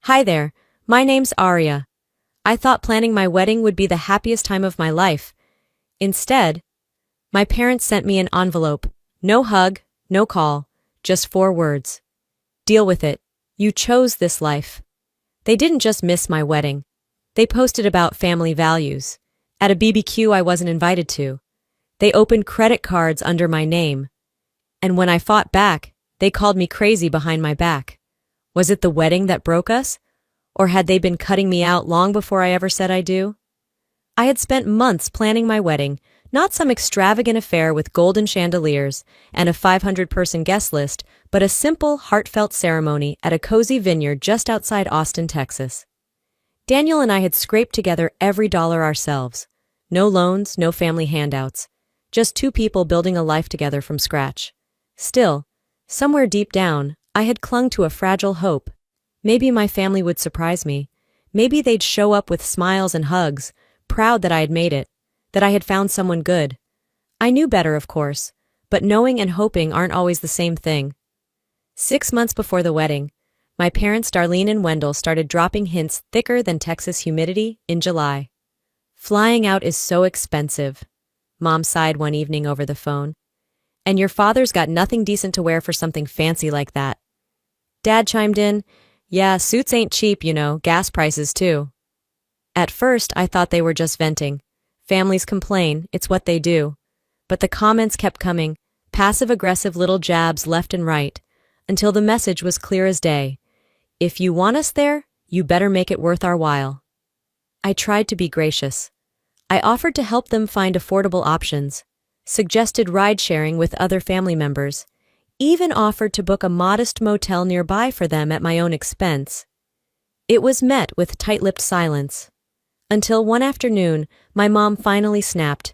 Hi there, my name's Arya. I thought planning my wedding would be the happiest time of my life. Instead, my parents sent me an envelope. No hug, no call, just 4 words. Deal with it. You chose this life. They didn't just miss my wedding. They posted about family values. At a BBQ I wasn't invited to. They opened credit cards under my name. And when I fought back, they called me crazy behind my back. Was it the wedding that broke us? Or had they been cutting me out long before I ever said I do? I had spent months planning my wedding, not some extravagant affair with golden chandeliers and a 500-person guest list, but a simple, heartfelt ceremony at a cozy vineyard just outside Austin, Texas. Daniel and I had scraped together every dollar ourselves. No loans, no family handouts. Just two people building a life together from scratch. Still, somewhere deep down, I had clung to a fragile hope. Maybe my family would surprise me. Maybe they'd show up with smiles and hugs, proud that I had made it, that I had found someone good. I knew better, of course, but knowing and hoping aren't always the same thing. 6 months before the wedding, my parents Darlene and Wendell started dropping hints thicker than Texas humidity in July. Flying out is so expensive, Mom sighed one evening over the phone. And your father's got nothing decent to wear for something fancy like that. Dad chimed in, yeah, suits ain't cheap, gas prices too. At first, I thought they were just venting. Families complain, it's what they do. But the comments kept coming, passive-aggressive little jabs left and right, until the message was clear as day. If you want us there, you better make it worth our while. I tried to be gracious. I offered to help them find affordable options, suggested ride-sharing with other family members, even offered to book a modest motel nearby for them at my own expense. It was met with tight-lipped silence. Until one afternoon, my mom finally snapped.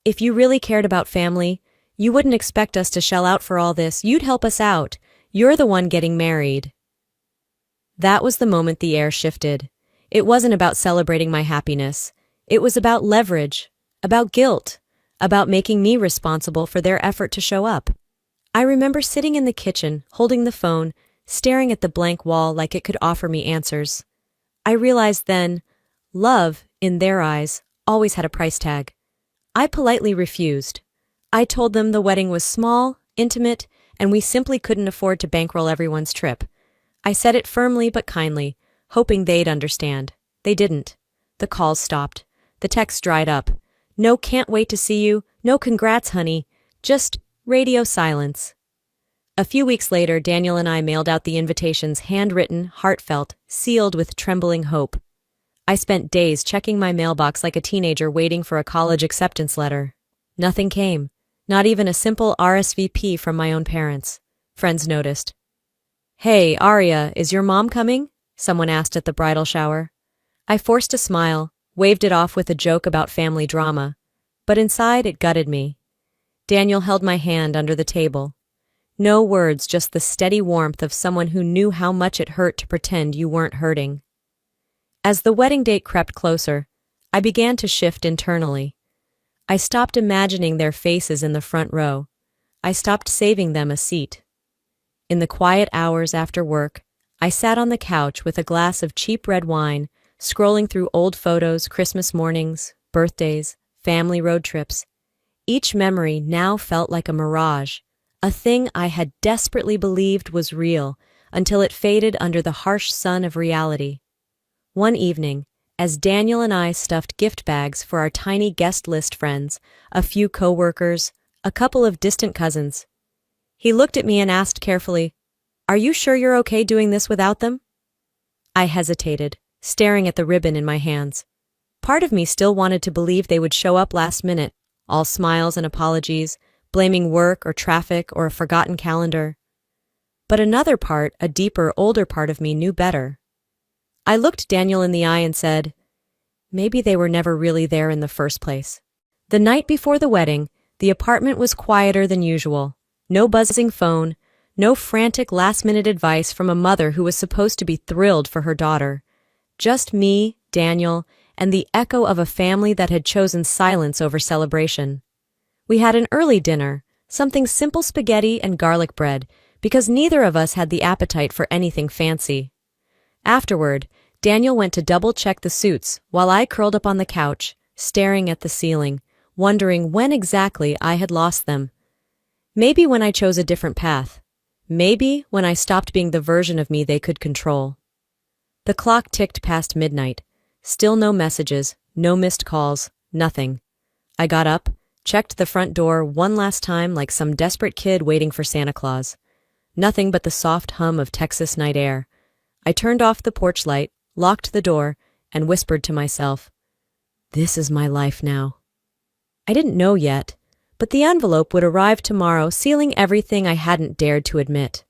If you really cared about family, you wouldn't expect us to shell out for all this. You'd help us out. You're the one getting married. That was the moment the air shifted. It wasn't about celebrating my happiness. It was about leverage, about guilt, about making me responsible for their effort to show up. I remember sitting in the kitchen, holding the phone, staring at the blank wall like it could offer me answers. I realized then, love, in their eyes, always had a price tag. I politely refused. I told them the wedding was small, intimate, and we simply couldn't afford to bankroll everyone's trip. I said it firmly but kindly, hoping they'd understand. They didn't. The calls stopped. The texts dried up. No can't wait to see you, no congrats honey, just radio silence. A few weeks later, Daniel and I mailed out the invitations, handwritten, heartfelt, sealed with trembling hope. I spent days checking my mailbox like a teenager waiting for a college acceptance letter. Nothing came, not even a simple RSVP from my own parents. Friends noticed. Hey, Arya, is your mom coming? Someone asked at the bridal shower. I forced a smile, waved it off with a joke about family drama, but inside it gutted me. Daniel held my hand under the table. No words, just the steady warmth of someone who knew how much it hurt to pretend you weren't hurting. As the wedding date crept closer, I began to shift internally. I stopped imagining their faces in the front row. I stopped saving them a seat. In the quiet hours after work, I sat on the couch with a glass of cheap red wine, scrolling through old photos, Christmas mornings, birthdays, family road trips. Each memory now felt like a mirage, a thing I had desperately believed was real until it faded under the harsh sun of reality. One evening, as Daniel and I stuffed gift bags for our tiny guest list friends, a few coworkers, a couple of distant cousins, he looked at me and asked carefully, "Are you sure you're okay doing this without them?" I hesitated, staring at the ribbon in my hands. Part of me still wanted to believe they would show up last minute, all smiles and apologies, blaming work or traffic or a forgotten calendar. But another part, a deeper, older part of me knew better. I looked Daniel in the eye and said, maybe they were never really there in the first place. The night before the wedding, the apartment was quieter than usual. No buzzing phone, no frantic last-minute advice from a mother who was supposed to be thrilled for her daughter. Just me, Daniel, and the echo of a family that had chosen silence over celebration. We had an early dinner, something simple spaghetti and garlic bread, because neither of us had the appetite for anything fancy. Afterward, Daniel went to double-check the suits while I curled up on the couch, staring at the ceiling, wondering when exactly I had lost them. Maybe when I chose a different path. Maybe when I stopped being the version of me they could control. The clock ticked past midnight. Still no messages, no missed calls, nothing. I got up, checked the front door one last time like some desperate kid waiting for Santa Claus. Nothing but the soft hum of Texas night air. I turned off the porch light, locked the door, and whispered to myself, "This is my life now." I didn't know yet, but the envelope would arrive tomorrow, sealing everything I hadn't dared to admit.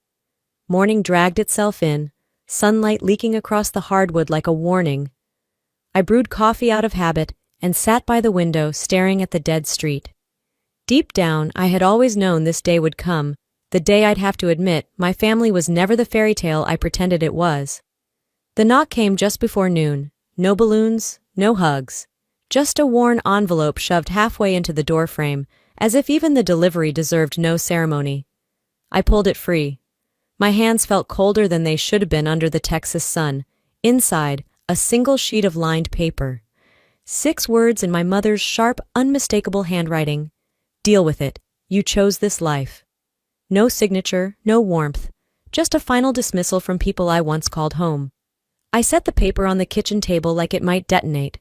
Morning dragged itself in, sunlight leaking across the hardwood like a warning. I brewed coffee out of habit and sat by the window staring at the dead street. Deep down, I had always known this day would come, the day I'd have to admit my family was never the fairy tale I pretended it was. The knock came just before noon. No balloons, no hugs. Just a worn envelope shoved halfway into the doorframe, as if even the delivery deserved no ceremony. I pulled it free. My hands felt colder than they should have been under the Texas sun. Inside, a single sheet of lined paper. 6 words in my mother's sharp, unmistakable handwriting. "Deal with it. You chose this life." No signature, no warmth, just a final dismissal from people I once called home. I set the paper on the kitchen table like it might detonate.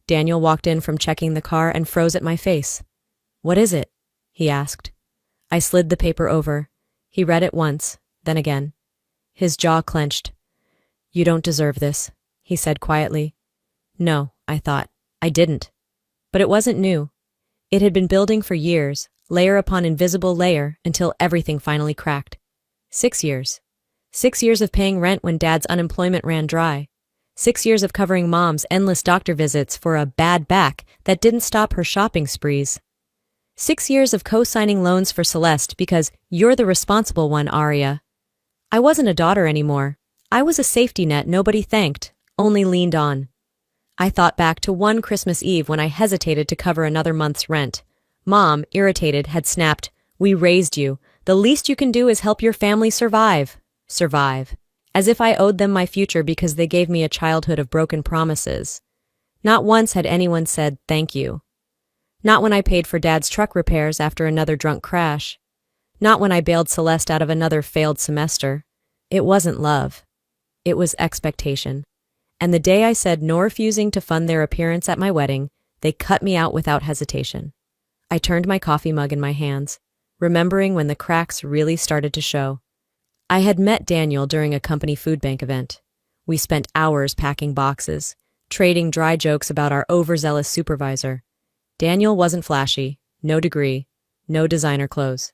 Daniel walked in from checking the car and froze at my face. "What is it?" he asked. I slid the paper over. He read it once, then again. His jaw clenched. "You don't deserve this," he said quietly. No, I thought. I didn't. But it wasn't new. It had been building for years, layer upon invisible layer, until everything finally cracked. 6 years. 6 years of paying rent when Dad's unemployment ran dry. 6 years of covering Mom's endless doctor visits for a bad back that didn't stop her shopping sprees. 6 years of co-signing loans for Celeste because you're the responsible one, Aria. I wasn't a daughter anymore. I was a safety net nobody thanked, only leaned on. I thought back to one Christmas Eve when I hesitated to cover another month's rent. Mom, irritated, had snapped, "We raised you. The least you can do is help your family survive." Survive. As if I owed them my future because they gave me a childhood of broken promises. Not once had anyone said thank you. Not when I paid for Dad's truck repairs after another drunk crash. Not when I bailed Celeste out of another failed semester. It wasn't love. It was expectation. And the day I said no refusing to fund their appearance at my wedding, they cut me out without hesitation. I turned my coffee mug in my hands, remembering when the cracks really started to show. I had met Daniel during a company food bank event. We spent hours packing boxes, trading dry jokes about our overzealous supervisor. Daniel wasn't flashy, no degree, no designer clothes.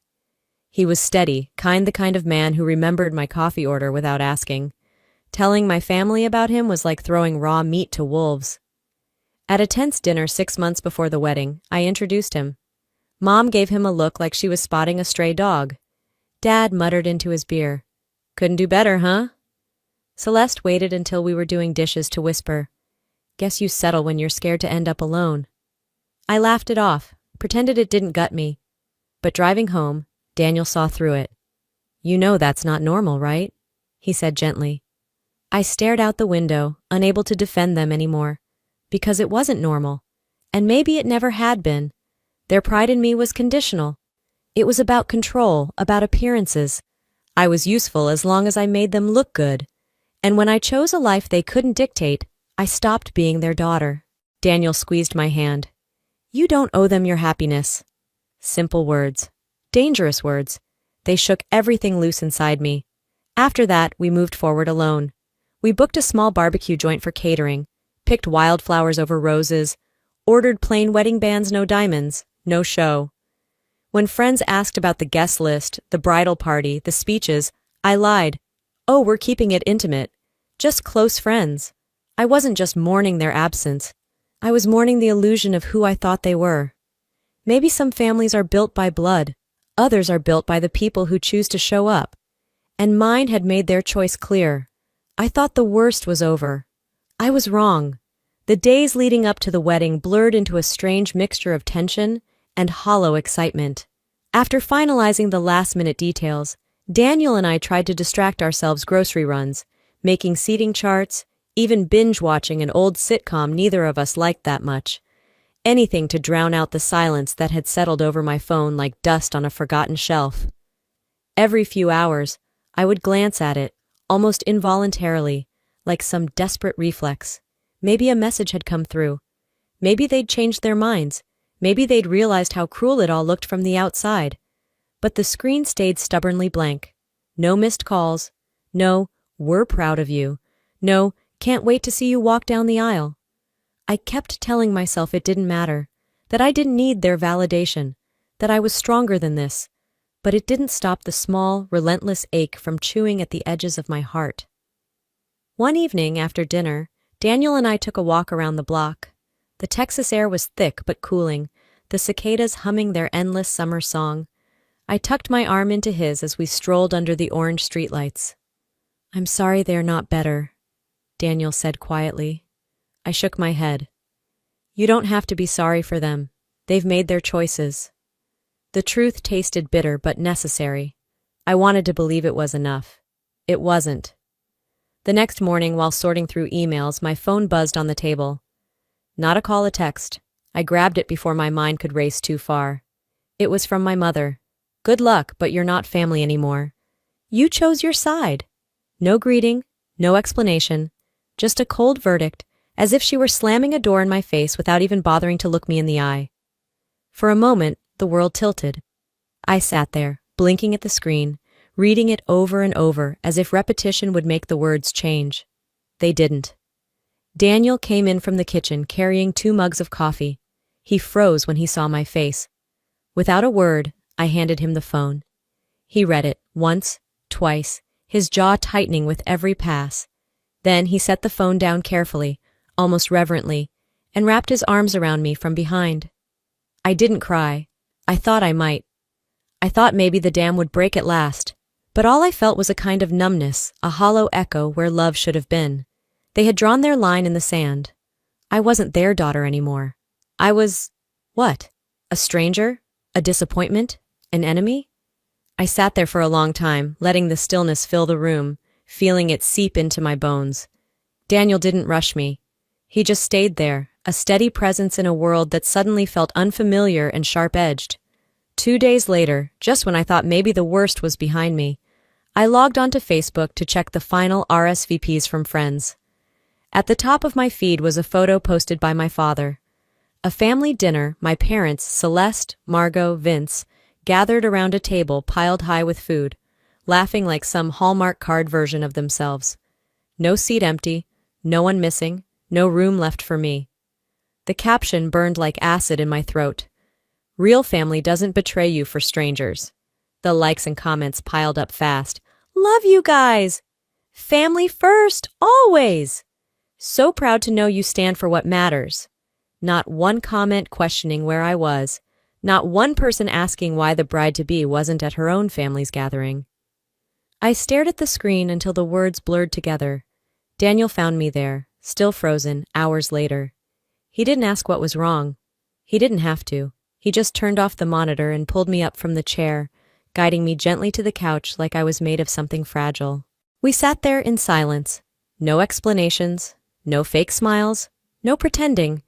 He was steady, the kind of man who remembered my coffee order without asking. Telling my family about him was like throwing raw meat to wolves. At a tense dinner 6 months before the wedding, I introduced him. Mom gave him a look like she was spotting a stray dog. Dad muttered into his beer, "Couldn't do better, huh?" Celeste waited until we were doing dishes to whisper, "Guess you settle when you're scared to end up alone." I laughed it off, pretended it didn't gut me. But driving home, Daniel saw through it. "You know that's not normal, right?" he said gently. I stared out the window, unable to defend them anymore, because it wasn't normal, and maybe it never had been. Their pride in me was conditional. It was about control, about appearances. I was useful as long as I made them look good, and when I chose a life they couldn't dictate, I stopped being their daughter. Daniel squeezed my hand. "You don't owe them your happiness." Simple words. Dangerous words. They shook everything loose inside me. After that, we moved forward alone. We booked a small barbecue joint for catering, picked wildflowers over roses, ordered plain wedding bands, no diamonds, no show. When friends asked about the guest list, the bridal party, the speeches, I lied. "Oh, we're keeping it intimate. Just close friends." I wasn't just mourning their absence. I was mourning the illusion of who I thought they were. Maybe some families are built by blood. Others are built by the people who choose to show up. And mine had made their choice clear. I thought the worst was over. I was wrong. The days leading up to the wedding blurred into a strange mixture of tension and hollow excitement. After finalizing the last-minute details, Daniel and I tried to distract ourselves grocery runs, making seating charts, even binge-watching an old sitcom neither of us liked that much. Anything to drown out the silence that had settled over my phone like dust on a forgotten shelf. Every few hours, I would glance at it, almost involuntarily, like some desperate reflex. Maybe a message had come through. Maybe they'd changed their minds. Maybe they'd realized how cruel it all looked from the outside. But the screen stayed stubbornly blank. No missed calls. No, "we're proud of you." No, "can't wait to see you walk down the aisle." I kept telling myself it didn't matter, that I didn't need their validation, that I was stronger than this, but it didn't stop the small, relentless ache from chewing at the edges of my heart. One evening after dinner, Daniel and I took a walk around the block. The Texas air was thick but cooling, the cicadas humming their endless summer song. I tucked my arm into his as we strolled under the orange streetlights. "I'm sorry they're not better," Daniel said quietly. I shook my head. "You don't have to be sorry for them. They've made their choices." The truth tasted bitter but necessary. I wanted to believe it was enough. It wasn't. The next morning, while sorting through emails, my phone buzzed on the table. Not a call, a text. I grabbed it before my mind could race too far. It was from my mother. "Good luck, but you're not family anymore. You chose your side." No greeting, no explanation, just a cold verdict, as if she were slamming a door in my face without even bothering to look me in the eye. For a moment, the world tilted. I sat there, blinking at the screen, reading it over and over as if repetition would make the words change. They didn't. Daniel came in from the kitchen carrying 2 mugs of coffee. He froze when he saw my face. Without a word, I handed him the phone. He read it, once, twice, his jaw tightening with every pass. Then he set the phone down carefully, almost reverently, and wrapped his arms around me from behind. I didn't cry. I thought I might. I thought maybe the dam would break at last. But all I felt was a kind of numbness, a hollow echo where love should have been. They had drawn their line in the sand. I wasn't their daughter anymore. I was, what? A stranger? A disappointment? An enemy? I sat there for a long time, letting the stillness fill the room, feeling it seep into my bones. Daniel didn't rush me. He just stayed there, a steady presence in a world that suddenly felt unfamiliar and sharp-edged. 2 days later, just when I thought maybe the worst was behind me, I logged onto Facebook to check the final RSVPs from friends. At the top of my feed was a photo posted by my father. A family dinner, my parents, Celeste, Margot, Vince, gathered around a table piled high with food, laughing like some Hallmark card version of themselves. No seat empty, no one missing, no room left for me. The caption burned like acid in my throat. "Real family doesn't betray you for strangers." The likes and comments piled up fast. "Love you guys! Family first, always! So proud to know you stand for what matters." Not one comment questioning where I was. Not one person asking why the bride-to-be wasn't at her own family's gathering. I stared at the screen until the words blurred together. Daniel found me there, still frozen, hours later. He didn't ask what was wrong. He didn't have to. He just turned off the monitor and pulled me up from the chair, guiding me gently to the couch like I was made of something fragile. We sat there in silence. No explanations, no fake smiles, no pretending.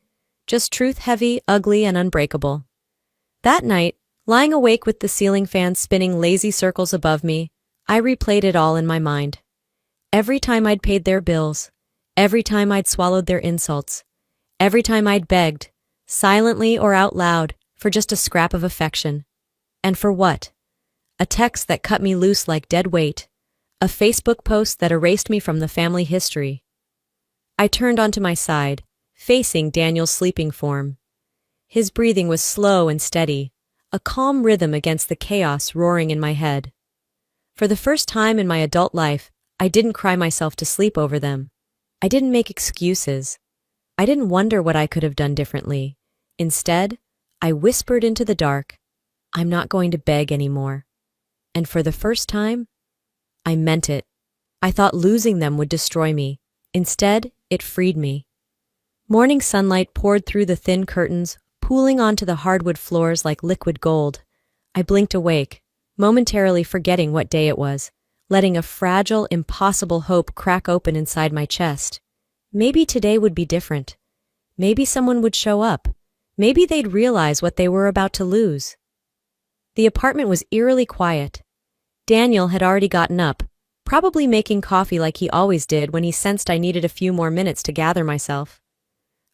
Just truth heavy, ugly, and unbreakable. That night, lying awake with the ceiling fan spinning lazy circles above me, I replayed it all in my mind. Every time I'd paid their bills, every time I'd swallowed their insults, every time I'd begged, silently or out loud, for just a scrap of affection. And for what? A text that cut me loose like dead weight, a Facebook post that erased me from the family history. I turned onto my side, facing Daniel's sleeping form. His breathing was slow and steady, a calm rhythm against the chaos roaring in my head. For the first time in my adult life, I didn't cry myself to sleep over them. I didn't make excuses. I didn't wonder what I could have done differently. Instead, I whispered into the dark, "I'm not going to beg anymore." And for the first time, I meant it. I thought losing them would destroy me. Instead, it freed me. Morning sunlight poured through the thin curtains, pooling onto the hardwood floors like liquid gold. I blinked awake, momentarily forgetting what day it was, letting a fragile, impossible hope crack open inside my chest. Maybe today would be different. Maybe someone would show up. Maybe they'd realize what they were about to lose. The apartment was eerily quiet. Daniel had already gotten up, probably making coffee like he always did when he sensed I needed a few more minutes to gather myself.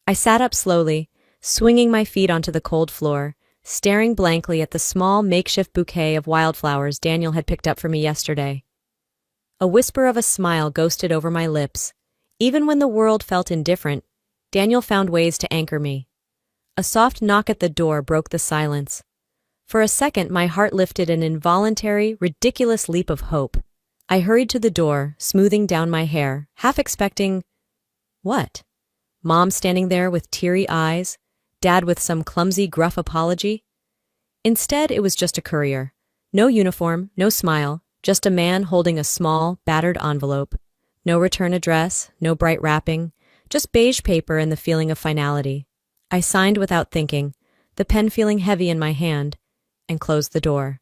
I sat up slowly, swinging my feet onto the cold floor, staring blankly at the small makeshift bouquet of wildflowers Daniel had picked up for me yesterday. A whisper of a smile ghosted over my lips. Even when the world felt indifferent, Daniel found ways to anchor me. A soft knock at the door broke the silence. For a second, my heart lifted an involuntary, ridiculous leap of hope. I hurried to the door, smoothing down my hair, half expecting... what? Mom standing there with teary eyes? Dad with some clumsy, gruff apology? Instead, it was just a courier. No uniform, no smile, just a man holding a small, battered envelope. No return address, no bright wrapping, just beige paper and the feeling of finality. I signed without thinking, the pen feeling heavy in my hand, and closed the door.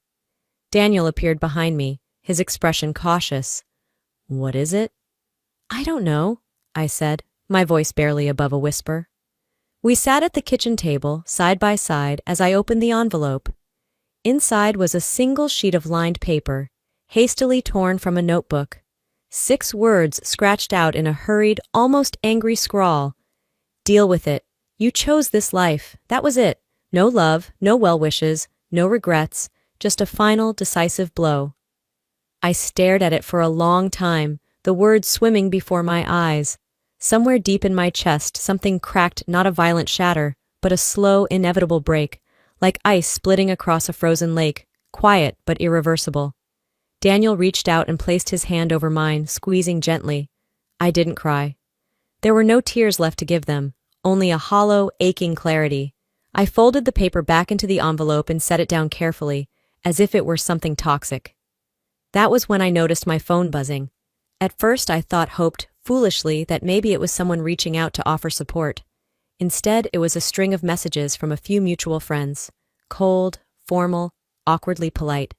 Daniel appeared behind me, his expression cautious. "What is it?" "I don't know," I said, my voice barely above a whisper. We sat at the kitchen table, side by side, as I opened the envelope. Inside was a single sheet of lined paper, hastily torn from a notebook. 6 words scratched out in a hurried, almost angry scrawl. "Deal with it. You chose this life. That was it. No love, no well wishes, no regrets, just a final, decisive blow." I stared at it for a long time, the words swimming before my eyes. Somewhere deep in my chest, something cracked, not a violent shatter, but a slow, inevitable break, like ice splitting across a frozen lake, quiet but irreversible. Daniel reached out and placed his hand over mine, squeezing gently. I didn't cry. There were no tears left to give them, only a hollow, aching clarity. I folded the paper back into the envelope and set it down carefully, as if it were something toxic. That was when I noticed my phone buzzing. At first I hoped, foolishly, that maybe it was someone reaching out to offer support. Instead, it was a string of messages from a few mutual friends. Cold, formal, awkwardly polite.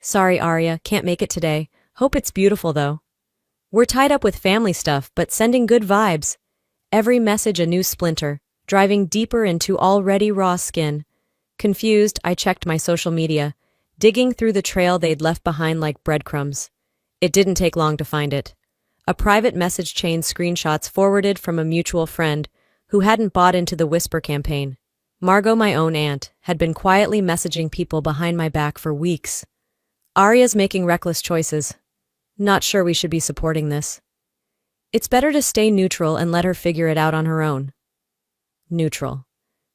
"Sorry, Arya, can't make it today. Hope it's beautiful, though. We're tied up with family stuff, but sending good vibes." Every message a new splinter, driving deeper into already raw skin. Confused, I checked my social media, digging through the trail they'd left behind like breadcrumbs. It didn't take long to find it. A private message chain screenshots forwarded from a mutual friend who hadn't bought into the Whisper campaign. Margot, my own aunt, had been quietly messaging people behind my back for weeks. "Arya's making reckless choices. Not sure we should be supporting this. It's better to stay neutral and let her figure it out on her own." Neutral.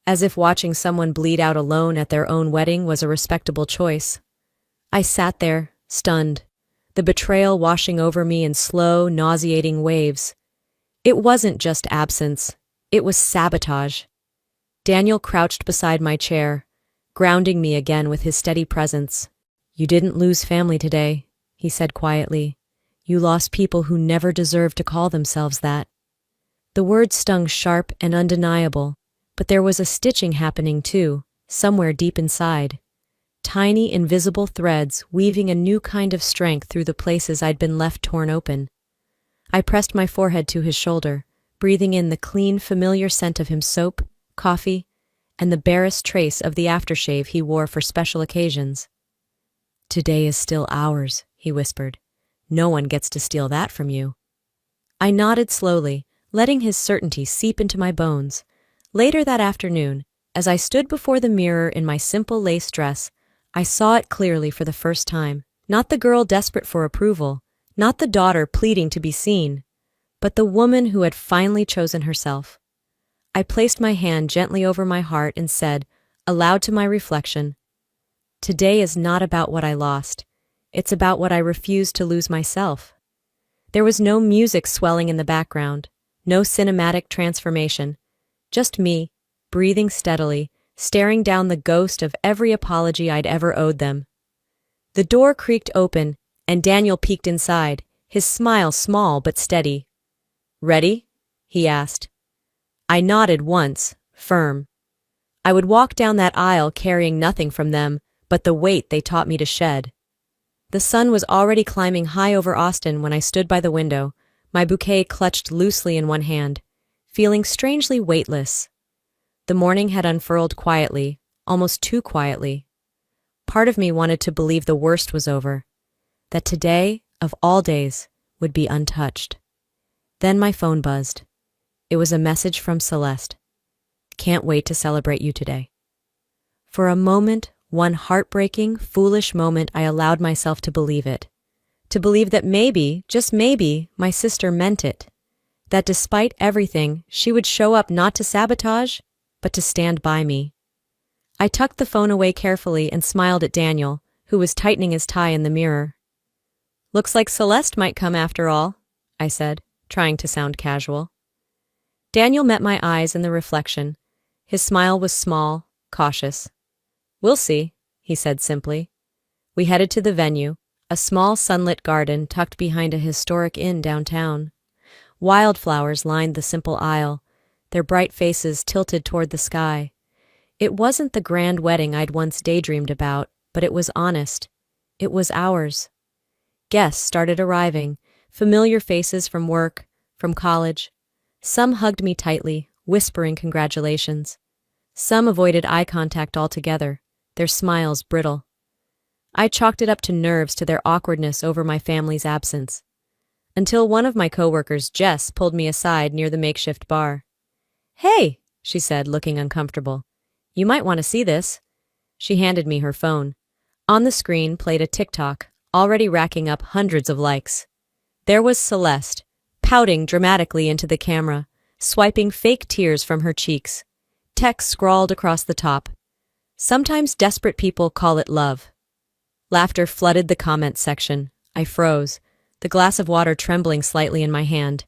As if watching someone bleed out alone at their own wedding was a respectable choice. I sat there, stunned, the betrayal washing over me in slow, nauseating waves. It wasn't just absence. It was sabotage. Daniel crouched beside my chair, grounding me again with his steady presence. "You didn't lose family today," he said quietly. "You lost people who never deserved to call themselves that." The words stung sharp and undeniable, but there was a stitching happening too, somewhere deep inside. Tiny, invisible threads weaving a new kind of strength through the places I'd been left torn open. I pressed my forehead to his shoulder, breathing in the clean, familiar scent of his soap, coffee, and the barest trace of the aftershave he wore for special occasions. "Today is still ours," he whispered. "No one gets to steal that from you." I nodded slowly, letting his certainty seep into my bones. Later that afternoon, as I stood before the mirror in my simple lace dress, I saw it clearly for the first time. Not the girl desperate for approval, not the daughter pleading to be seen, but the woman who had finally chosen herself. I placed my hand gently over my heart and said, aloud to my reflection, "Today is not about what I lost. It's about what I refused to lose myself." There was no music swelling in the background, no cinematic transformation, just me, breathing steadily, staring down the ghost of every apology I'd ever owed them. The door creaked open, and Daniel peeked inside, his smile small but steady. "Ready?" he asked. I nodded once, firm. I would walk down that aisle carrying nothing from them but the weight they taught me to shed. The sun was already climbing high over Austin when I stood by the window, my bouquet clutched loosely in one hand, feeling strangely weightless. The morning had unfurled quietly, almost too quietly. Part of me wanted to believe the worst was over, that today, of all days, would be untouched. Then my phone buzzed. It was a message from Celeste. Can't wait to celebrate you today. For a moment, one heartbreaking, foolish moment, I allowed myself to believe it. To believe that maybe, just maybe, my sister meant it. That despite everything, she would show up not to sabotage, but to stand by me. I tucked the phone away carefully and smiled at Daniel, who was tightening his tie in the mirror. Looks like Celeste might come after all, I said, trying to sound casual. Daniel met my eyes in the reflection. His smile was small, cautious. We'll see, he said simply. We headed to the venue, a small sunlit garden tucked behind a historic inn downtown. Wildflowers lined the simple aisle, their bright faces tilted toward the sky. It wasn't the grand wedding I'd once daydreamed about, but it was honest. It was ours. Guests started arriving, familiar faces from work, from college. Some hugged me tightly, whispering congratulations. Some avoided eye contact altogether, their smiles brittle. I chalked it up to nerves, to their awkwardness over my family's absence. Until one of my coworkers, Jess, pulled me aside near the makeshift bar. Hey, she said, looking uncomfortable. You might want to see this. She handed me her phone. On the screen played a TikTok, already racking up hundreds of likes. There was Celeste, pouting dramatically into the camera, swiping fake tears from her cheeks. Text scrawled across the top. Sometimes desperate people call it love. Laughter flooded the comments section. I froze, the glass of water trembling slightly in my hand.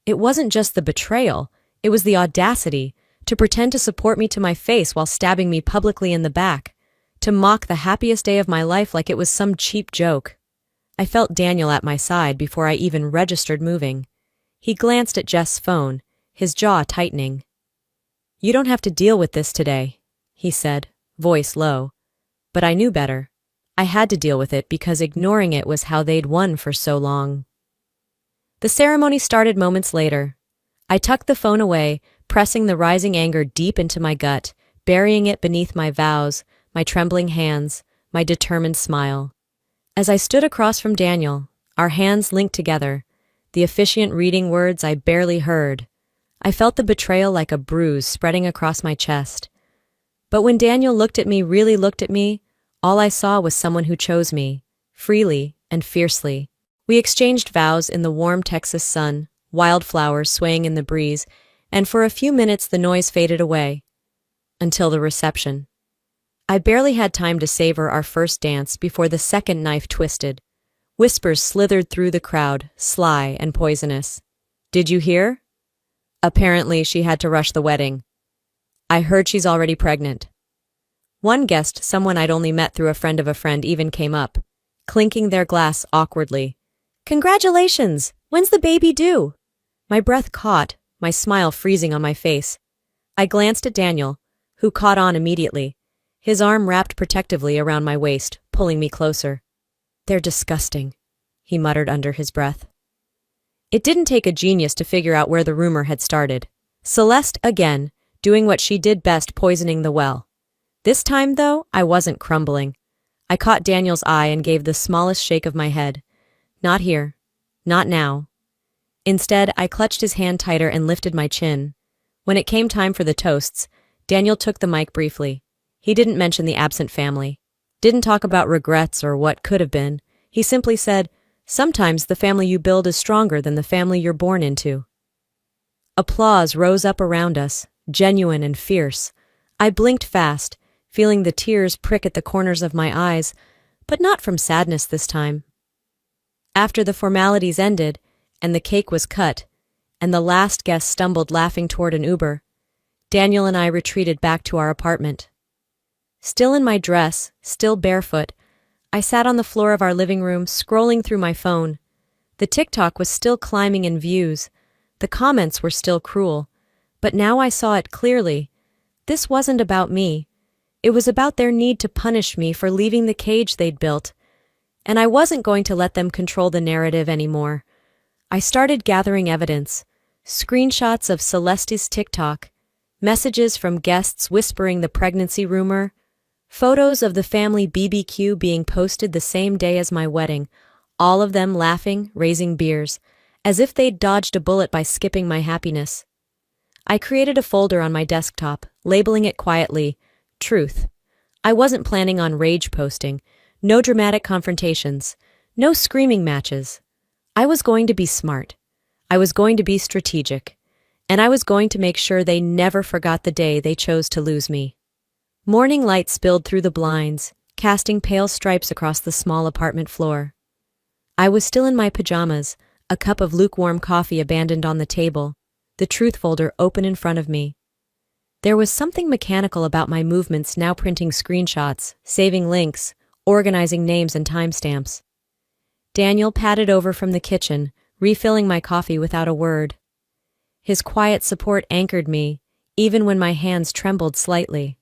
It wasn't just the betrayal, it was the audacity, to pretend to support me to my face while stabbing me publicly in the back, to mock the happiest day of my life like it was some cheap joke. I felt Daniel at my side before I even registered moving. He glanced at Jess' phone, his jaw tightening. You don't have to deal with this today, he said, voice low. But I knew better. I had to deal with it because ignoring it was how they'd won for so long. The ceremony started moments later. I tucked the phone away, pressing the rising anger deep into my gut, burying it beneath my vows, my trembling hands, my determined smile. As I stood across from Daniel, our hands linked together, the officiant reading words I barely heard, I felt the betrayal like a bruise spreading across my chest. But when Daniel looked at me, really looked at me, all I saw was someone who chose me, freely and fiercely. We exchanged vows in the warm Texas sun, wildflowers swaying in the breeze, and for a few minutes the noise faded away. Until the reception. I barely had time to savor our first dance before the second knife twisted. Whispers slithered through the crowd, sly and poisonous. Did you hear? Apparently she had to rush the wedding. I heard she's already pregnant. One guest, someone I'd only met through a friend of a friend, even came up, clinking their glass awkwardly. Congratulations! When's the baby due? My breath caught, my smile freezing on my face. I glanced at Daniel, who caught on immediately, his arm wrapped protectively around my waist, pulling me closer. They're disgusting, he muttered under his breath. It didn't take a genius to figure out where the rumor had started. Celeste, again, doing what she did best, poisoning the well. This time, though, I wasn't crumbling. I caught Daniel's eye and gave the smallest shake of my head. Not here. Not now. Instead, I clutched his hand tighter and lifted my chin. When it came time for the toasts, Daniel took the mic briefly. He didn't mention the absent family. Didn't talk about regrets or what could have been. He simply said, sometimes the family you build is stronger than the family you're born into. Applause rose up around us, genuine and fierce. I blinked fast, feeling the tears prick at the corners of my eyes, but not from sadness this time. After the formalities ended, and the cake was cut, and the last guest stumbled laughing toward an Uber, Daniel and I retreated back to our apartment. Still in my dress, still barefoot, I sat on the floor of our living room, scrolling through my phone. The TikTok was still climbing in views. The comments were still cruel. But now I saw it clearly. This wasn't about me. It was about their need to punish me for leaving the cage they'd built. and I wasn't going to let them control the narrative anymore. I started gathering evidence, screenshots of Celeste's TikTok, messages from guests whispering the pregnancy rumor, photos of the family BBQ being posted the same day as my wedding, all of them laughing, raising beers, as if they'd dodged a bullet by skipping my happiness. I created a folder on my desktop, labeling it quietly, Truth. I wasn't planning on rage posting, no dramatic confrontations, no screaming matches. I was going to be smart. I was going to be strategic. And I was going to make sure they never forgot the day they chose to lose me. Morning light spilled through the blinds, casting pale stripes across the small apartment floor. I was still in my pajamas, a cup of lukewarm coffee abandoned on the table, the truth folder open in front of me. There was something mechanical about my movements now, printing screenshots, saving links, organizing names and timestamps. Daniel padded over from the kitchen, refilling my coffee without a word. His quiet support anchored me, even when my hands trembled slightly.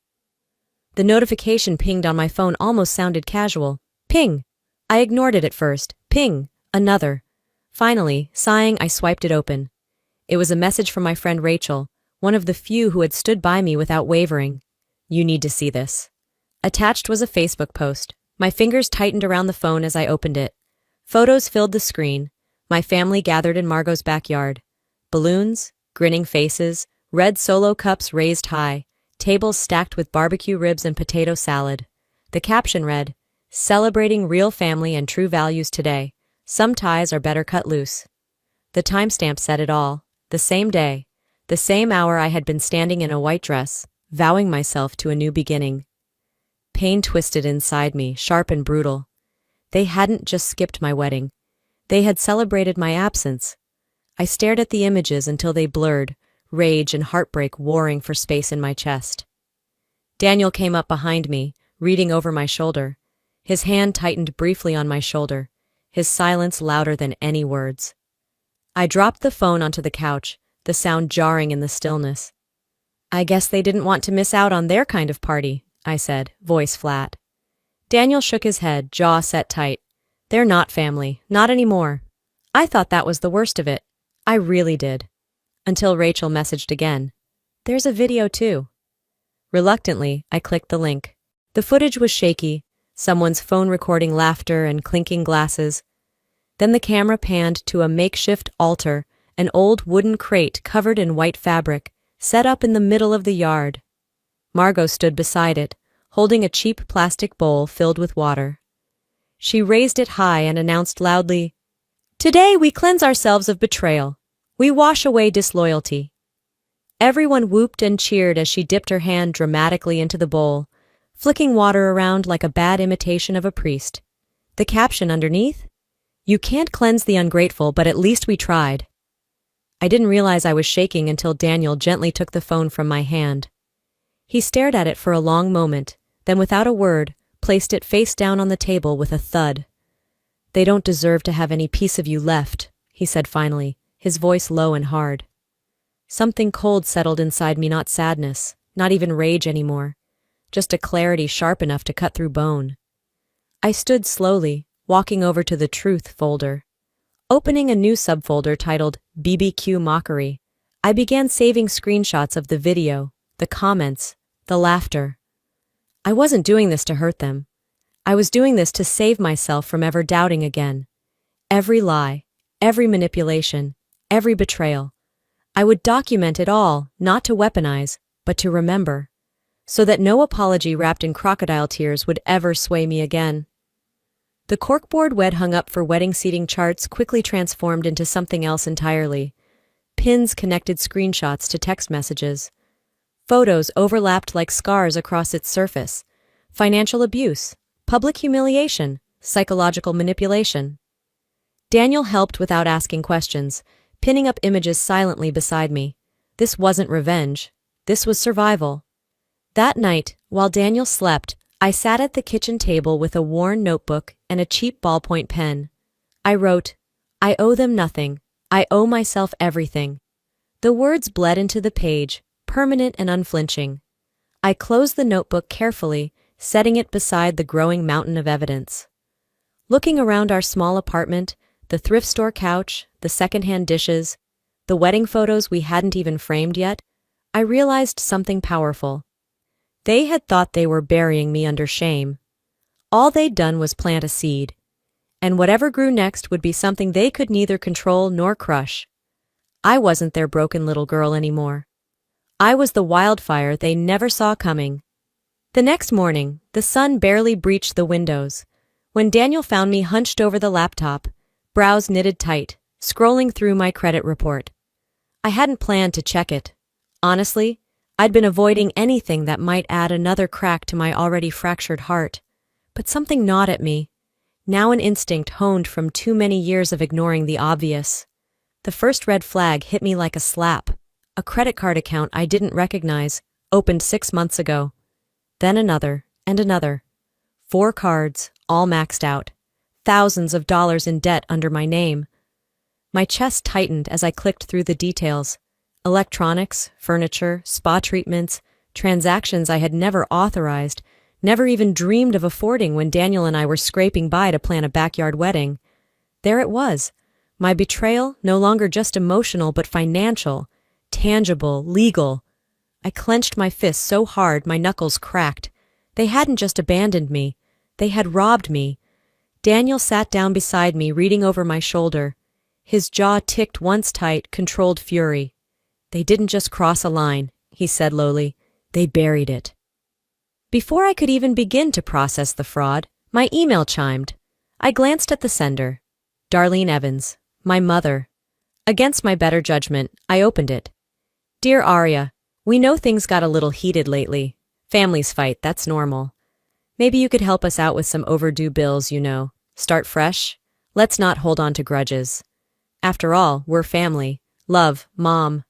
The notification pinged on my phone almost sounded casual. Ping! I ignored it at first. Ping! Another. Finally, sighing, I swiped it open. It was a message from my friend Rachel, one of the few who had stood by me without wavering. You need to see this. Attached was a Facebook post. My fingers tightened around the phone as I opened it. Photos filled the screen. My family gathered in Margot's backyard. Balloons, grinning faces, red Solo cups raised high, tables stacked with barbecue ribs and potato salad. The caption read, Celebrating real family and true values today. Some ties are better cut loose. The timestamp said it all. The same day, the same hour I had been standing in a white dress, vowing myself to a new beginning. Pain twisted inside me, sharp and brutal. They hadn't just skipped my wedding. They had celebrated my absence. I stared at the images until they blurred, rage and heartbreak warring for space in my chest. Daniel came up behind me, reading over my shoulder. His hand tightened briefly on my shoulder, his silence louder than any words. I dropped the phone onto the couch, the sound jarring in the stillness. I guess they didn't want to miss out on their kind of party, I said, voice flat. Daniel shook his head, jaw set tight. They're not family, not anymore. I thought that was the worst of it. I really did. Until Rachel messaged again. There's a video too. Reluctantly, I clicked the link. The footage was shaky, someone's phone recording laughter and clinking glasses. Then the camera panned to a makeshift altar, an old wooden crate covered in white fabric, set up in the middle of the yard. Margot stood beside it, holding a cheap plastic bowl filled with water. She raised it high and announced loudly, Today we cleanse ourselves of betrayal. We wash away disloyalty. Everyone whooped and cheered as she dipped her hand dramatically into the bowl, flicking water around like a bad imitation of a priest. The caption underneath? You can't cleanse the ungrateful, but at least we tried. I didn't realize I was shaking until Daniel gently took the phone from my hand. He stared at it for a long moment, then without a word, placed it face down on the table with a thud. They don't deserve to have any piece of you left, he said finally, his voice low and hard. Something cold settled inside me, not sadness, not even rage anymore, just a clarity sharp enough to cut through bone. I stood slowly, walking over to the Truth folder. Opening a new subfolder titled BBQ Mockery, I began saving screenshots of the video, the comments, the laughter. I wasn't doing this to hurt them. I was doing this to save myself from ever doubting again. Every lie, every manipulation, every betrayal. I would document it all, not to weaponize, but to remember, so that no apology wrapped in crocodile tears would ever sway me again. The corkboard wed hung up for wedding seating charts quickly transformed into something else entirely. Pins connected screenshots to text messages. Photos overlapped like scars across its surface. Financial abuse, public humiliation, psychological manipulation. Daniel helped without asking questions, pinning up images silently beside me. This wasn't revenge. This was survival. That night, while Daniel slept, I sat at the kitchen table with a worn notebook and a cheap ballpoint pen. I wrote, I owe them nothing. I owe myself everything. The words bled into the page, permanent and unflinching. I closed the notebook carefully, setting it beside the growing mountain of evidence. Looking around our small apartment, the thrift store couch, the secondhand dishes, the wedding photos we hadn't even framed yet, I realized something powerful. They had thought they were burying me under shame. All they'd done was plant a seed, and whatever grew next would be something they could neither control nor crush. I wasn't their broken little girl anymore. I was the wildfire they never saw coming. The next morning, the sun barely breached the windows, when Daniel found me hunched over the laptop, brows knitted tight, scrolling through my credit report. I hadn't planned to check it. Honestly, I'd been avoiding anything that might add another crack to my already fractured heart. But something gnawed at me, now an instinct honed from too many years of ignoring the obvious. The first red flag hit me like a slap. A credit card account I didn't recognize, opened 6 months ago. Then another, and another. 4 cards, all maxed out. Thousands of dollars in debt under my name. My chest tightened as I clicked through the details. Electronics, furniture, spa treatments, transactions I had never authorized, never even dreamed of affording when Daniel and I were scraping by to plan a backyard wedding. There it was. My betrayal, no longer just emotional but financial, tangible, legal. I clenched my fists so hard my knuckles cracked. They hadn't just abandoned me. They had robbed me. Daniel sat down beside me, reading over my shoulder. His jaw ticked once tight, controlled fury. They didn't just cross a line, he said lowly. They buried it. Before I could even begin to process the fraud, my email chimed. I glanced at the sender. Darlene Evans, my mother. Against my better judgment, I opened it. Dear Arya, we know things got a little heated lately. Families fight, that's normal. Maybe you could help us out with some overdue bills, you know. Start fresh? Let's not hold on to grudges. After all, we're family. Love, Mom.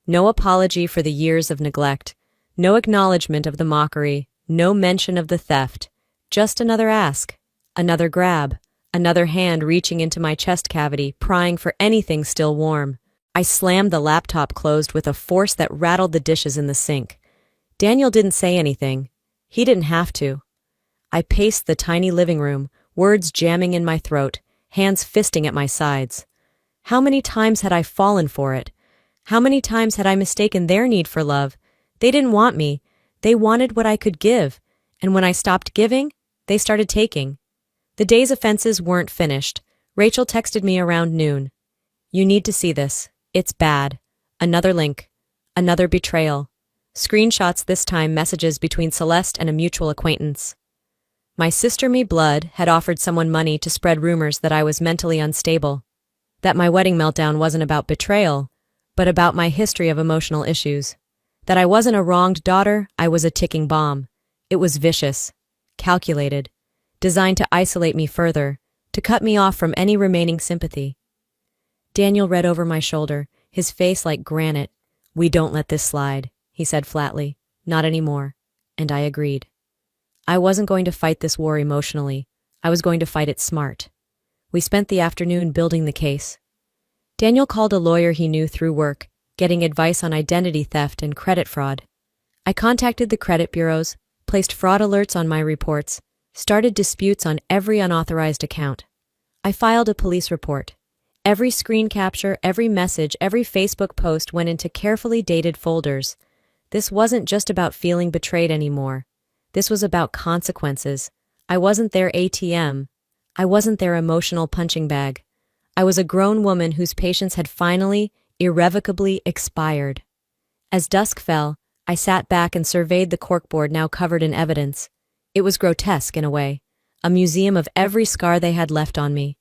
No apology for the years of neglect. No acknowledgement of the mockery. No mention of the theft. Just another ask. Another grab. Another hand reaching into my chest cavity, prying for anything still warm. I slammed the laptop closed with a force that rattled the dishes in the sink. Daniel didn't say anything. He didn't have to. I paced the tiny living room, words jamming in my throat, hands fisting at my sides. How many times had I fallen for it? How many times had I mistaken their need for love? They didn't want me. They wanted what I could give. And when I stopped giving, they started taking. The day's offenses weren't finished. Rachel texted me around noon. You need to see this. It's bad. Another link. Another betrayal. Screenshots this time, messages between Celeste and a mutual acquaintance. My sister me blood had offered someone money to spread rumors that I was mentally unstable. That my wedding meltdown wasn't about betrayal, but about my history of emotional issues. That I wasn't a wronged daughter, I was a ticking bomb. It was vicious, calculated, designed to isolate me further, to cut me off from any remaining sympathy. Daniel read over my shoulder, his face like granite. We don't let this slide, he said flatly. Not anymore. And I agreed. I wasn't going to fight this war emotionally. I was going to fight it smart. We spent the afternoon building the case. Daniel called a lawyer he knew through work, getting advice on identity theft and credit fraud. I contacted the credit bureaus, placed fraud alerts on my reports, started disputes on every unauthorized account. I filed a police report. Every screen capture, every message, every Facebook post went into carefully dated folders. This wasn't just about feeling betrayed anymore. This was about consequences. I wasn't their ATM. I wasn't their emotional punching bag. I was a grown woman whose patience had finally, irrevocably expired. As dusk fell, I sat back and surveyed the corkboard now covered in evidence. It was grotesque in a way, a museum of every scar they had left on me.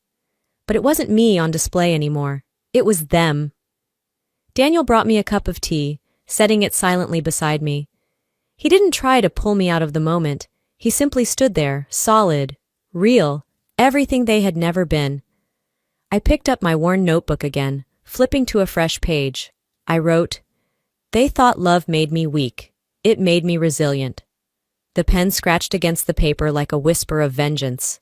But it wasn't me on display anymore. It was them. Daniel brought me a cup of tea, setting it silently beside me. He didn't try to pull me out of the moment. He simply stood there, solid, real, everything they had never been. I picked up my worn notebook again, flipping to a fresh page. I wrote, "They thought love made me weak. It made me resilient." The pen scratched against the paper like a whisper of vengeance.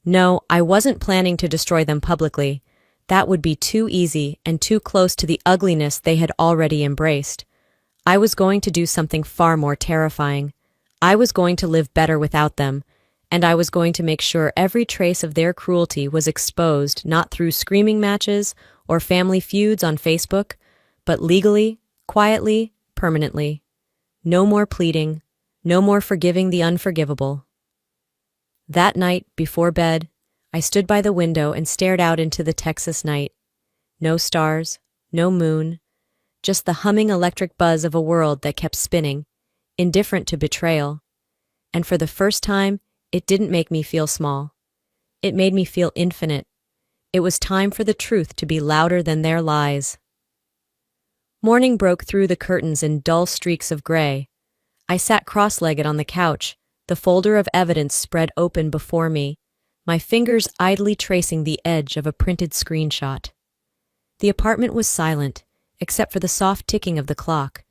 No, I wasn't planning to destroy them publicly. That would be too easy and too close to the ugliness they had already embraced. I was going to do something far more terrifying. I was going to live better without them, and I was going to make sure every trace of their cruelty was exposed not through screaming matches or family feuds on Facebook, but legally, quietly, permanently. No more pleading, no more forgiving the unforgivable. That night, before bed, I stood by the window and stared out into the Texas night. No stars, no moon, just the humming electric buzz of a world that kept spinning, indifferent to betrayal. And for the first time, it didn't make me feel small. It made me feel infinite. It was time for the truth to be louder than their lies. Morning broke through the curtains in dull streaks of gray. I sat cross-legged on the couch, the folder of evidence spread open before me, my fingers idly tracing the edge of a printed screenshot. The apartment was silent, except for the soft ticking of the clock.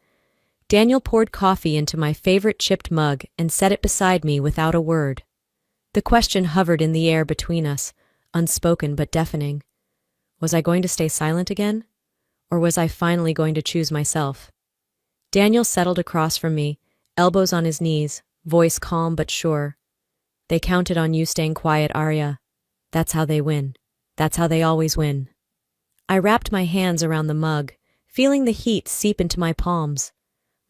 Daniel poured coffee into my favorite chipped mug and set it beside me without a word. The question hovered in the air between us, unspoken but deafening. Was I going to stay silent again? Or was I finally going to choose myself? Daniel settled across from me, elbows on his knees, voice calm but sure. They counted on you staying quiet, Arya. That's how they win. That's how they always win. I wrapped my hands around the mug, feeling the heat seep into my palms.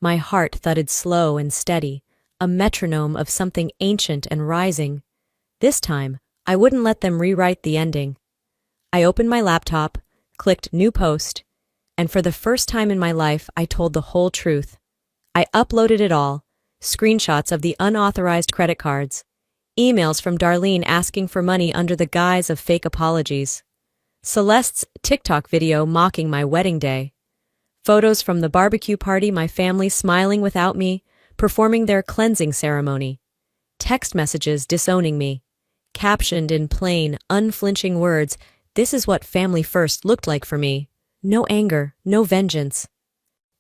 My heart thudded slow and steady, a metronome of something ancient and rising. This time, I wouldn't let them rewrite the ending. I opened my laptop, clicked New Post, and for the first time in my life, I told the whole truth. I uploaded it all, screenshots of the unauthorized credit cards, emails from Darlene asking for money under the guise of fake apologies, Celeste's TikTok video mocking my wedding day, photos from the barbecue party, my family smiling without me, performing their cleansing ceremony, text messages disowning me, captioned in plain, unflinching words, "This is what family first looked like for me." No anger, no vengeance.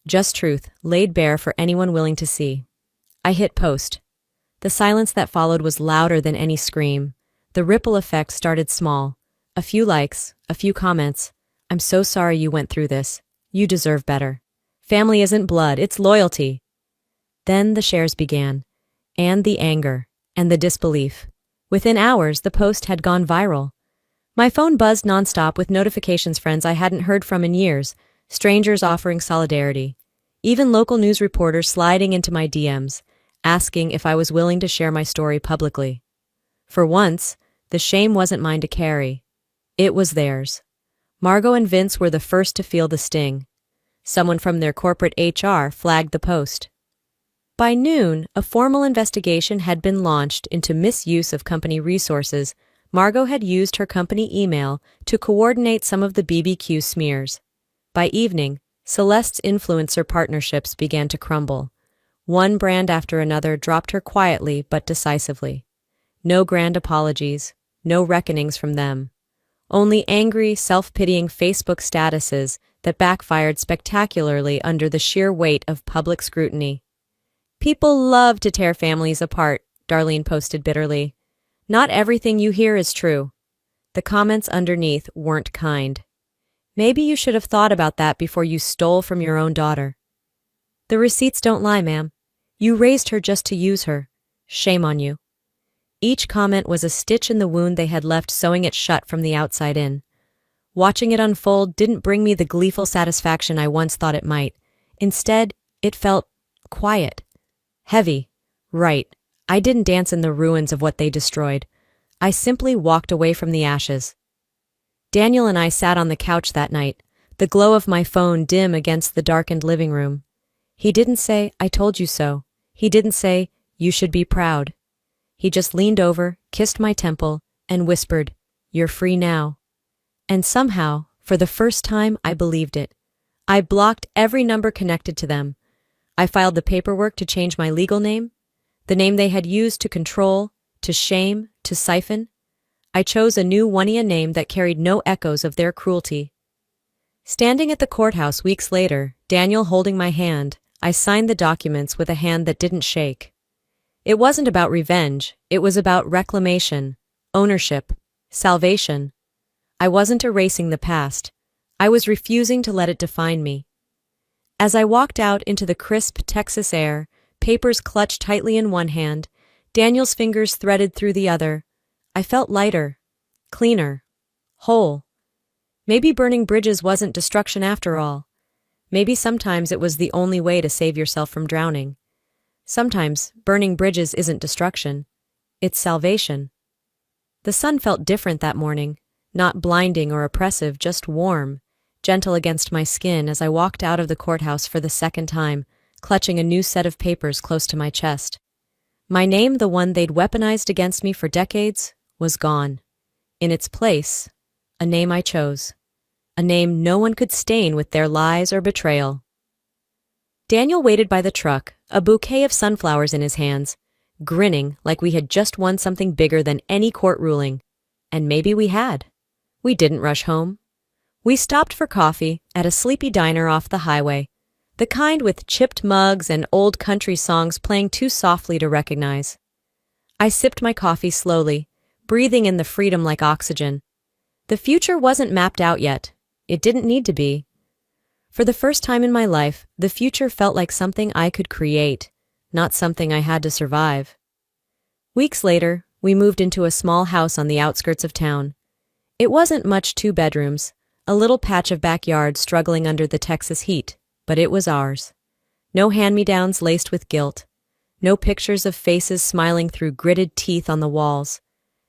Just truth, laid bare for anyone willing to see. I hit post. The silence that followed was louder than any scream. The ripple effect started small. A few likes, a few comments. "I'm so sorry you went through this. You deserve better. Family isn't blood, it's loyalty." Then the shares began, and the anger, and the disbelief. Within hours, the post had gone viral. My phone buzzed nonstop with notifications, friends I hadn't heard from in years, strangers offering solidarity, even local news reporters sliding into my DMs, asking if I was willing to share my story publicly. For once, the shame wasn't mine to carry. It was theirs. Margot and Vince were the first to feel the sting. Someone from their corporate HR flagged the post. By noon, a formal investigation had been launched into misuse of company resources. Margot had used her company email to coordinate some of the BBQ smears. By evening, Celeste's influencer partnerships began to crumble. One brand after another dropped her quietly but decisively. No grand apologies, no reckonings from them. Only angry, self-pitying Facebook statuses that backfired spectacularly under the sheer weight of public scrutiny. "People love to tear families apart," Darlene posted bitterly. "Not everything you hear is true." The comments underneath weren't kind. "Maybe you should have thought about that before you stole from your own daughter." "The receipts don't lie, ma'am. You raised her just to use her. Shame on you." Each comment was a stitch in the wound they had left, sewing it shut from the outside in. Watching it unfold didn't bring me the gleeful satisfaction I once thought it might. Instead, it felt quiet, heavy. Right. I didn't dance in the ruins of what they destroyed. I simply walked away from the ashes. Daniel and I sat on the couch that night, the glow of my phone dim against the darkened living room. He didn't say, "I told you so." He didn't say, "You should be proud." He just leaned over, kissed my temple, and whispered, "You're free now." And somehow, for the first time, I believed it. I blocked every number connected to them. I filed the paperwork to change my legal name, the name they had used to control, to shame, to siphon. I chose a new one-ia name that carried no echoes of their cruelty. Standing at the courthouse weeks later, Daniel holding my hand, I signed the documents with a hand that didn't shake. It wasn't about revenge, it was about reclamation, ownership, salvation. I wasn't erasing the past. I was refusing to let it define me. As I walked out into the crisp Texas air, papers clutched tightly in one hand, Daniel's fingers threaded through the other. I felt lighter, cleaner, whole. Maybe burning bridges wasn't destruction after all. Maybe sometimes it was the only way to save yourself from drowning. Sometimes burning bridges isn't destruction. It's salvation. The sun felt different that morning, not blinding or oppressive, just warm, gentle against my skin as I walked out of the courthouse for the second time, clutching a new set of papers close to my chest. My name, the one they'd weaponized against me for decades, was gone. In its place, a name I chose. A name no one could stain with their lies or betrayal. Daniel waited by the truck, a bouquet of sunflowers in his hands, grinning like we had just won something bigger than any court ruling. And maybe we had. We didn't rush home. We stopped for coffee at a sleepy diner off the highway, the kind with chipped mugs and old country songs playing too softly to recognize. I sipped my coffee slowly, breathing in the freedom like oxygen. The future wasn't mapped out yet. It didn't need to be. For the first time in my life, the future felt like something I could create, not something I had to survive. Weeks later, we moved into a small house on the outskirts of town. It wasn't much, 2 bedrooms, a little patch of backyard struggling under the Texas heat, but it was ours. No hand-me-downs laced with guilt. No pictures of faces smiling through gritted teeth on the walls.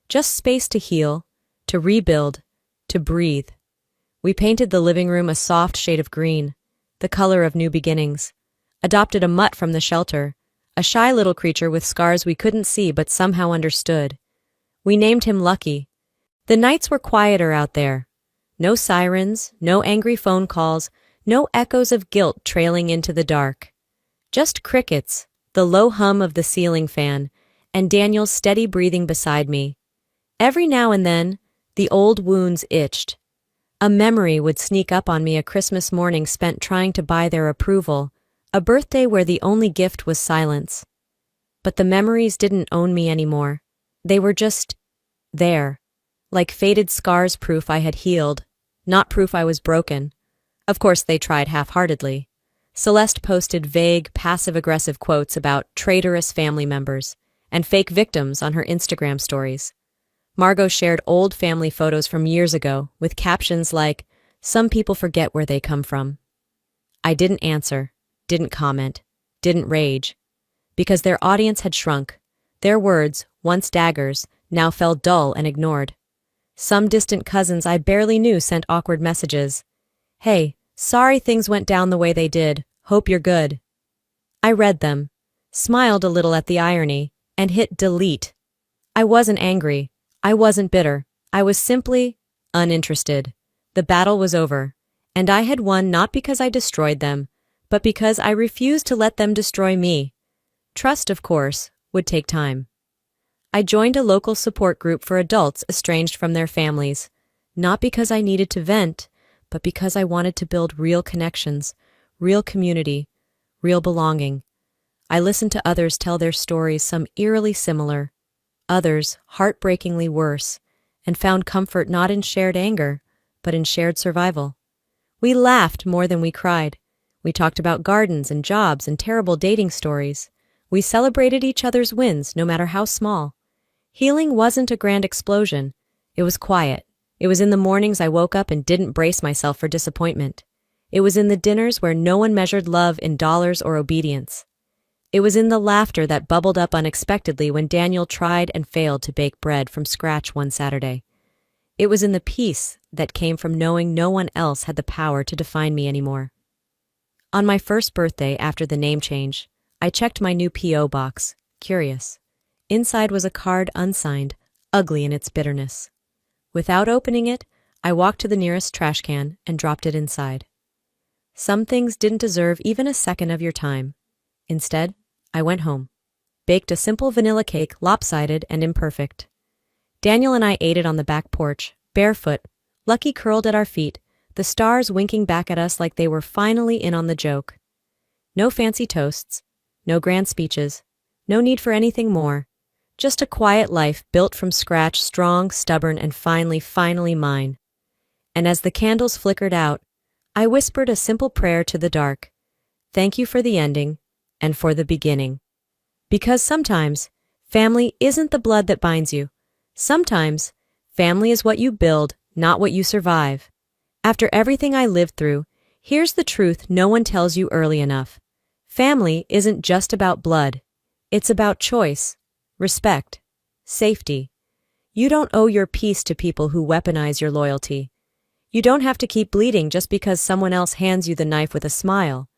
Just space to heal, to rebuild, to breathe. We painted the living room a soft shade of green, the color of new beginnings. Adopted a mutt from the shelter, a shy little creature with scars we couldn't see but somehow understood. We named him Lucky. The nights were quieter out there. No sirens, no angry phone calls, no echoes of guilt trailing into the dark. Just crickets, the low hum of the ceiling fan, and Daniel's steady breathing beside me. Every now and then, the old wounds itched. A memory would sneak up on me, a Christmas morning spent trying to buy their approval, a birthday where the only gift was silence. But the memories didn't own me anymore. They were just there, like faded scars, proof I had healed, not proof I was broken. Of course, they tried half-heartedly. Celeste posted vague, passive-aggressive quotes about traitorous family members and fake victims on her Instagram stories. Margot shared old family photos from years ago with captions like, "Some people forget where they come from." I didn't answer, didn't comment, didn't rage, because their audience had shrunk. Their words, once daggers, now fell dull and ignored. Some distant cousins I barely knew sent awkward messages. "Hey, sorry things went down the way they did. Hope you're good." I read them, smiled a little at the irony, and hit delete. I wasn't angry. I wasn't bitter. I was simply uninterested. The battle was over, and I had won not because I destroyed them, but because I refused to let them destroy me. Trust, of course, would take time. I joined a local support group for adults estranged from their families, not because I needed to vent, but because I wanted to build real connections, real community, real belonging. I listened to others tell their stories, some eerily similar, others heartbreakingly worse, and found comfort not in shared anger, but in shared survival. We laughed more than we cried. We talked about gardens and jobs and terrible dating stories. We celebrated each other's wins, no matter how small. Healing wasn't a grand explosion. It was quiet. It was in the mornings I woke up and didn't brace myself for disappointment. It was in the dinners where no one measured love in dollars or obedience. It was in the laughter that bubbled up unexpectedly when Daniel tried and failed to bake bread from scratch one Saturday. It was in the peace that came from knowing no one else had the power to define me anymore. On my first birthday after the name change, I checked my new P.O. box, curious. Inside was a card unsigned, ugly in its bitterness. Without opening it, I walked to the nearest trash can and dropped it inside. Some things didn't deserve even a second of your time. Instead, I went home, baked a simple vanilla cake, lopsided and imperfect. Daniel and I ate it on the back porch, barefoot, Lucky curled at our feet, the stars winking back at us like they were finally in on the joke. No fancy toasts, no grand speeches, no need for anything more. Just a quiet life built from scratch, strong, stubborn, and finally mine. And as the candles flickered out, I whispered a simple prayer to the dark. Thank you for the ending, and for the beginning. Because sometimes, Family isn't the blood that binds you. Sometimes, family is what you build, not what you survive. After everything I lived through, here's the truth no one tells you early enough. Family isn't just about blood. It's about choice, respect, safety. You don't owe your peace to people who weaponize your loyalty. You don't have to keep bleeding just because someone else hands you the knife with a smile.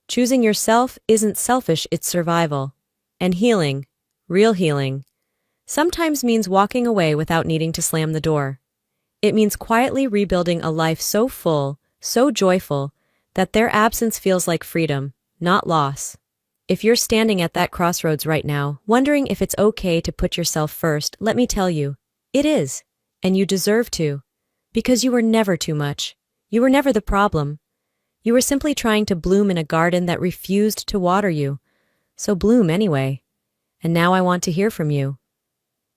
Choosing yourself isn't selfish, it's survival. And healing, real healing, sometimes means walking away without needing to slam the door. It means quietly rebuilding a life so full, so joyful, that their absence feels like freedom, not loss. If you're standing at that crossroads right now, wondering if it's okay to put yourself first, let me tell you, it is, and you deserve to. Because you were never too much. You were never the problem. You were simply trying to bloom in a garden that refused to water you. So bloom anyway. And now I want to hear from you.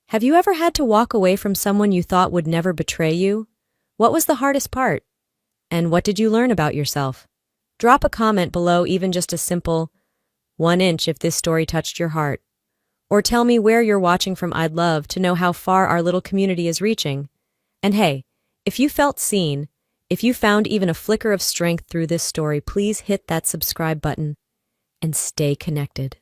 Have you ever had to walk away from someone you thought would never betray you? What was the hardest part? And what did you learn about yourself? Drop a comment below, even just a simple 1 inch if this story touched your heart. Or tell me where you're watching from. I'd love to know how far our little community is reaching. And hey, if you felt seen, if you found even a flicker of strength through this story, please hit that subscribe button and stay connected.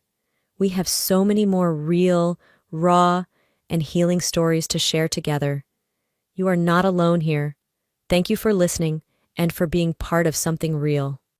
We have so many more real, raw, and healing stories to share together. You are not alone here. Thank you for listening and for being part of something real.